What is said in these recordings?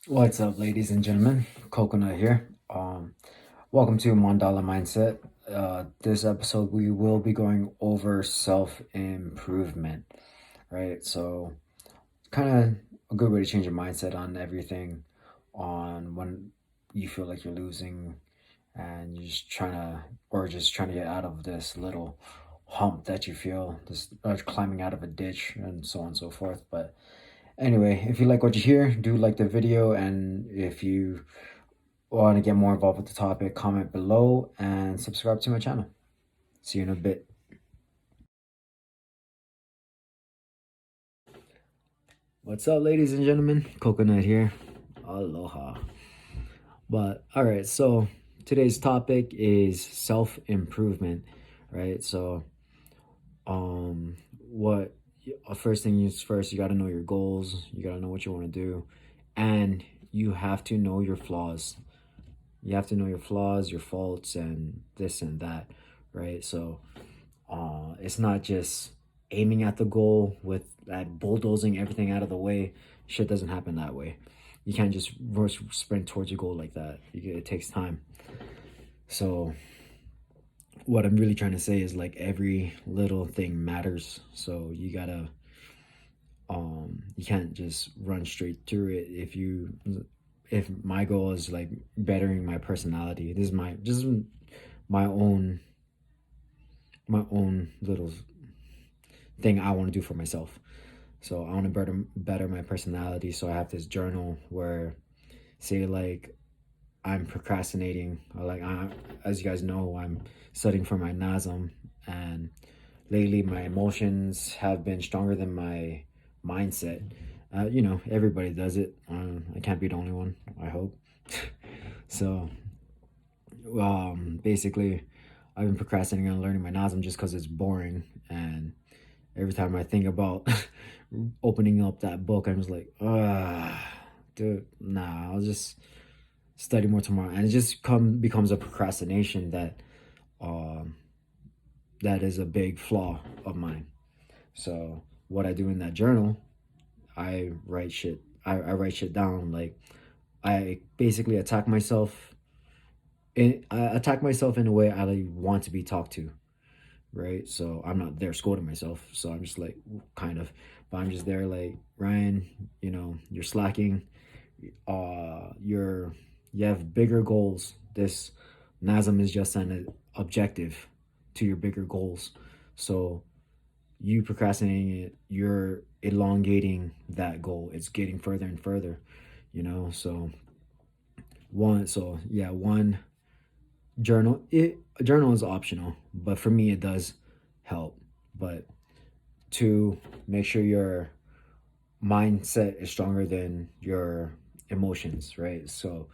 What's up, ladies and gentlemen? Coconut here. Welcome to Mon Mindset. This episode, we will be going over self improvement, right? So, kind of a good way to change your mindset on everything, on when you feel like you're losing and you're just trying to get out of this little hump that you feel, this climbing out of a ditch, and so on and so forth. But anyway, if you like what you hear, do like the video, and if you want to get more involved with the topic, comment below and subscribe to my channel. See you in a bit. What's up, ladies and gentlemen? Coconut here. Aloha. But all right, so today's topic is self-improvement, right? So what first thing is first, you got to know your goals, you got to know what you want to do, and you have to know your flaws. You have to know your flaws, your faults, and this and that, right? So it's not just aiming at the goal with that bulldozing everything out of the way. Shit doesn't happen that way. You can't just rush sprint towards your goal like that. It takes time. So what I'm really trying to say is, like, every little thing matters. So you gotta you can't just run straight through it. If my goal is like bettering my personality, this is my own little thing I want to do for myself. So I want to better my personality. So I have this journal where, say, like, I'm procrastinating, or like, as you guys know, I'm studying for my NASM, and lately my emotions have been stronger than my mindset. Everybody does it. I can't be the only one, I hope. So basically, I've been procrastinating on learning my NASM just because it's boring, and every time I think about opening up that book, I'm just like, dude, nah, I'll just study more tomorrow. And it just becomes a procrastination um, that is a big flaw of mine. So what I do in that journal, I write shit. I write shit down. Like, I basically attack myself. I attack myself in a way I want to be talked to, right? So I'm not there scolding myself. So I'm just like, kind of, but I'm just there like, Ryan, you're slacking. You have bigger goals. This NASM is just an objective to your bigger goals. So you procrastinating it, you're elongating that goal. It's getting further and further, So one journal. A journal is optional, but for me it does help. But two, make sure your mindset is stronger than your emotions, right? So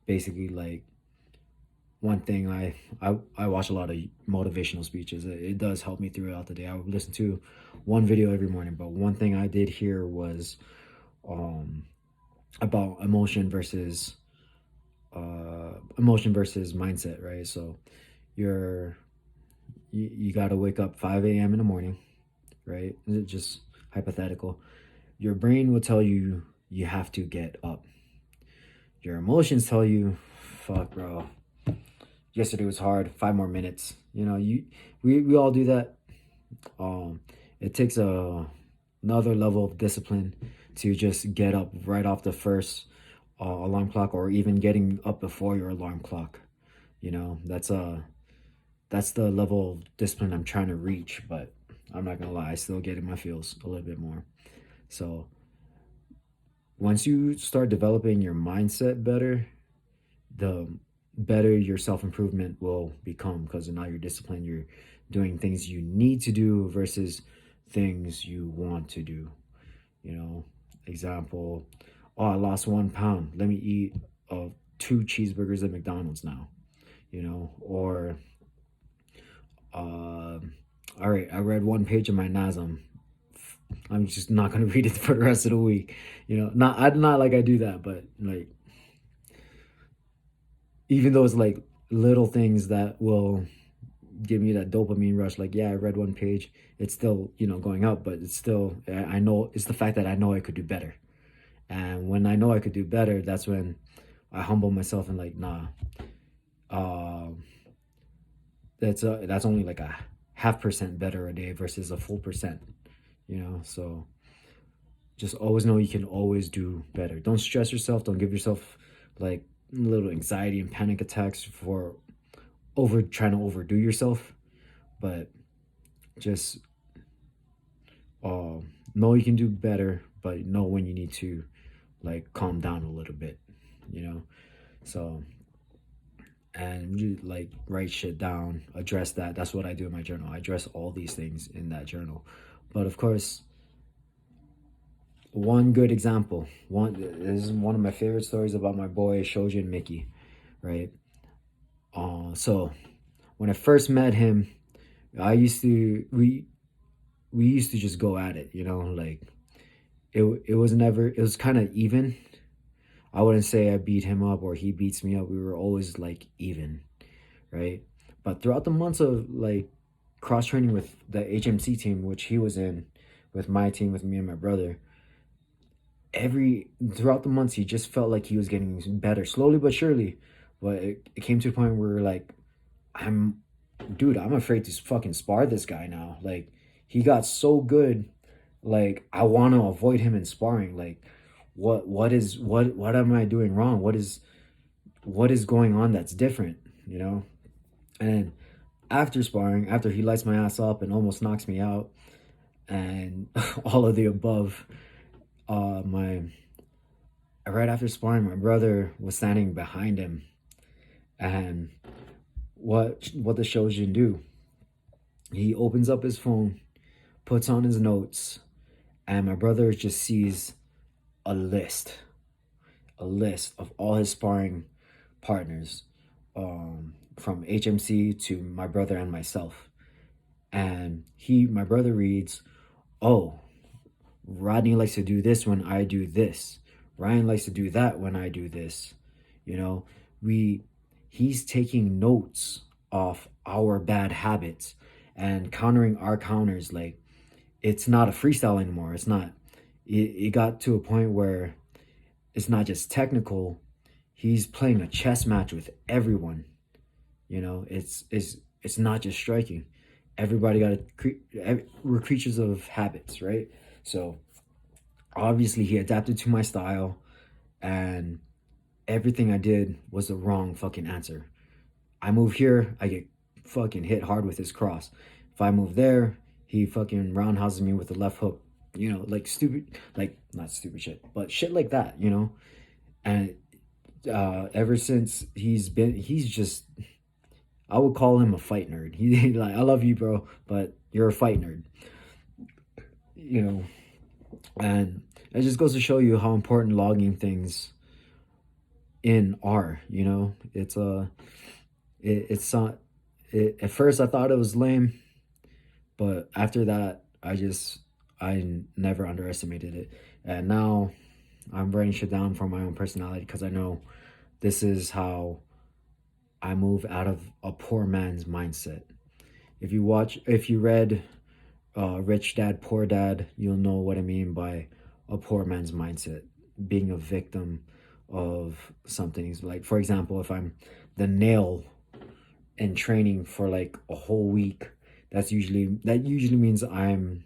basically, like, one thing, I watch a lot of motivational speeches. It does help me throughout the day. I would listen to one video every morning, but one thing I did hear was um about emotion versus mindset, right? So you're you got to wake up 5 a.m. in the morning, right? It's just hypothetical. Your brain will tell you you have to get up. Your emotions tell you, fuck, bro, yesterday was hard, 5 more minutes. We all do that. It takes another level of discipline to just get up right off the first alarm clock, or even getting up before your alarm clock. That's the level of discipline I'm trying to reach. But I'm not gonna lie, I still get in my feels a little bit more. So once you start developing your mindset better, the better your self-improvement will become, because now you're disciplined. You're doing things you need to do versus things you want to do. Example, oh, I lost 1 pound, let me eat 2 cheeseburgers at McDonald's now. Or all right, I read one page of my NASM, I'm just not gonna read it for the rest of the week. Not like I do that, but like, even though it's like little things that will give me that dopamine rush, like, yeah, I read one page, it's still going up, but it's still, I know it's the fact that I know I could do better, And when I know I could do better, that's when I humble myself and like, nah, uh, that's only like a half percent better a day versus a full percent, you know? So just always know you can always do better. Don't stress yourself. Don't give yourself like little anxiety and panic attacks for trying to overdo yourself. But just uh, know you can do better, but know when you need to like calm down a little bit, you know? So, and you like write shit down, address that. That's what I do in my journal. I address all these things in that journal. But of course, one good example, this is one of my favorite stories about my boy Shoji and Mickey, right? So when I first met him, I used to we used to just go at it, you know, like it was never, it was kind of even. I wouldn't say I beat him up or he beats me up. We were always like even, right? But throughout the months of like cross training with the HMC team, which he was in, with my team, with me and my brother, every throughout the months he just felt like he was getting better slowly but surely. But it came to a point where like I'm dude, I'm afraid to fucking spar this guy now. Like he got so good, like I want to avoid him in sparring. Like what am I doing wrong? What is going on that's different, you know? And after sparring, after he lights my ass up and almost knocks me out and all of the above, my right after sparring, my brother was standing behind him, and what the Shojin do? He opens up his phone, puts on his notes, and my brother just sees a list, a list of all his sparring partners, from HMC to my brother and myself. And my brother reads, "Oh, Rodney likes to do this when I do this. Ryan likes to do that when I do this." You know, he's taking notes off our bad habits and countering our counters. Like it's not a freestyle anymore. It's not. It got to a point where it's not just technical. He's playing a chess match with everyone. You know, it's not just striking. Everybody got to. We're creatures of habits, right? So obviously he adapted to my style, and everything I did was the wrong fucking answer. I move here, I get fucking hit hard with his cross. If I move there, he fucking roundhouses me with the left hook. You know, like stupid, like not stupid shit, but shit like that. You know, and ever since he's just, I would call him a fight nerd. He like, I love you, bro, but you're a fight nerd. You know, and it just goes to show you how important logging things in are. You know, it's not. At first, I thought it was lame, but after that, I never underestimated it, and now I'm writing shit down for my own personality because I know this is how I move out of a poor man's mindset. If you read Rich Dad Poor Dad, you'll know what I mean by a poor man's mindset, being a victim of something. Like for example, if I'm the nail in training for like a whole week, that usually means I'm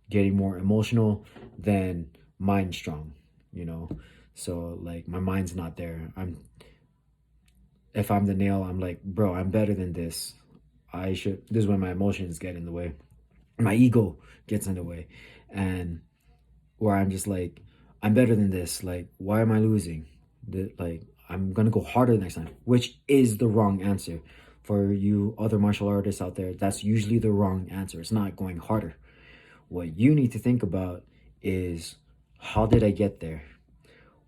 getting more emotional than mind strong, you know. So like my mind's not there. If I'm the nail, I'm like, bro, I'm better than this. This is when my emotions get in the way, my ego gets in the way, and where I'm just like, I'm better than this. Like, why am I losing? Like, I'm gonna go harder next time, which is the wrong answer. For you other martial artists out there, that's usually the wrong answer. It's not going harder. What you need to think about is, how did I get there?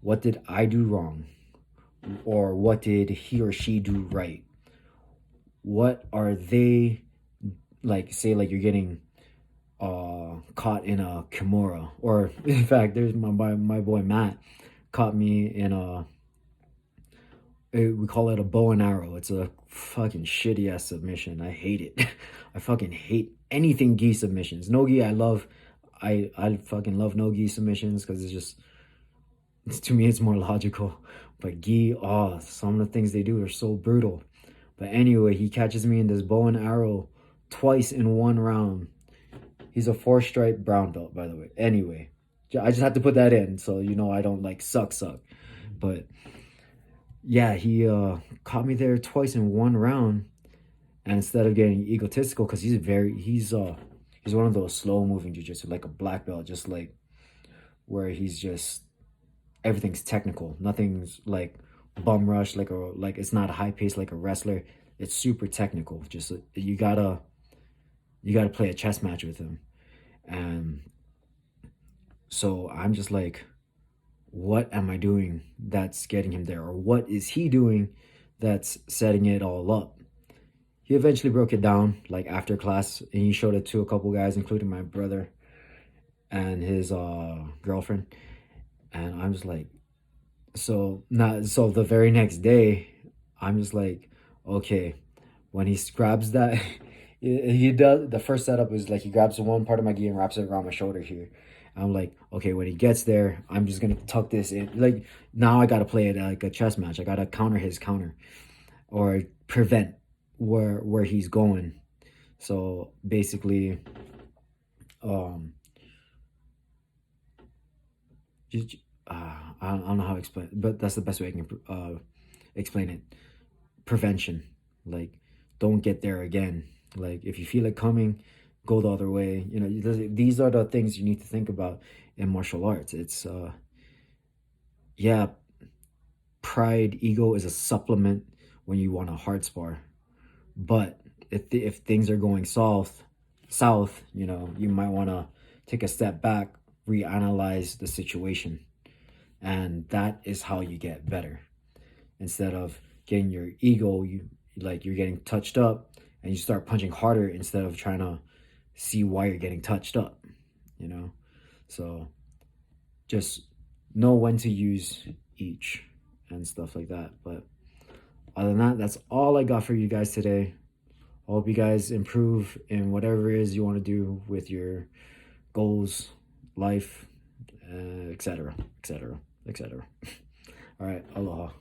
What did I do wrong? Or what did he or she do right? What are they, like, say like you're getting caught in a kimura, or in fact there's my boy Matt caught me in we call it a bow and arrow. It's a fucking shitty ass submission. I hate it. I fucking hate anything gi submissions. No gi I love. I fucking love no gi submissions because it's just, To me, it's more logical. But Gi, oh, some of the things they do are so brutal. But anyway, he catches me in this bow and arrow twice in one round. He's a 4-stripe brown belt, by the way. Anyway, I just had to put that in so you know I don't like suck. But yeah, he caught me there twice in one round, and instead of getting egotistical, because he's one of those slow moving jujitsu, like a black belt, just like where he's just everything's technical. Nothing's like bum rush like it's not a high pace like a wrestler. It's super technical. Just you gotta play a chess match with him. And so I'm just like, what am I doing that's getting him there? Or what is he doing that's setting it all up? He eventually broke it down like after class and he showed it to a couple guys, including my brother and his girlfriend. And I'm just like, so the very next day, I'm just like, okay, when he grabs that, he does the first setup is like he grabs one part of my gi and wraps it around my shoulder here. I'm like, okay, when he gets there, I'm just gonna tuck this in. Like now, I gotta play it like a chess match. I gotta counter his counter or prevent where he's going. So basically, um, just, I don't know how to explain, but that's the best way I can explain it. Prevention, like don't get there again. Like if you feel it coming, go the other way. You know, these are the things you need to think about in martial arts. It's yeah, pride, ego is a supplement when you want to hard spar. But if things are going south, you know, you might want to take a step back, reanalyze the situation, and that is how you get better. Instead of getting your ego, you're getting touched up, and you start punching harder instead of trying to see why you're getting touched up. You know, so just know when to use each and stuff like that. But other than that, that's all I got for you guys today. I hope you guys improve in whatever it is you want to do with your goals, life, etc., etc., etc. All right, aloha.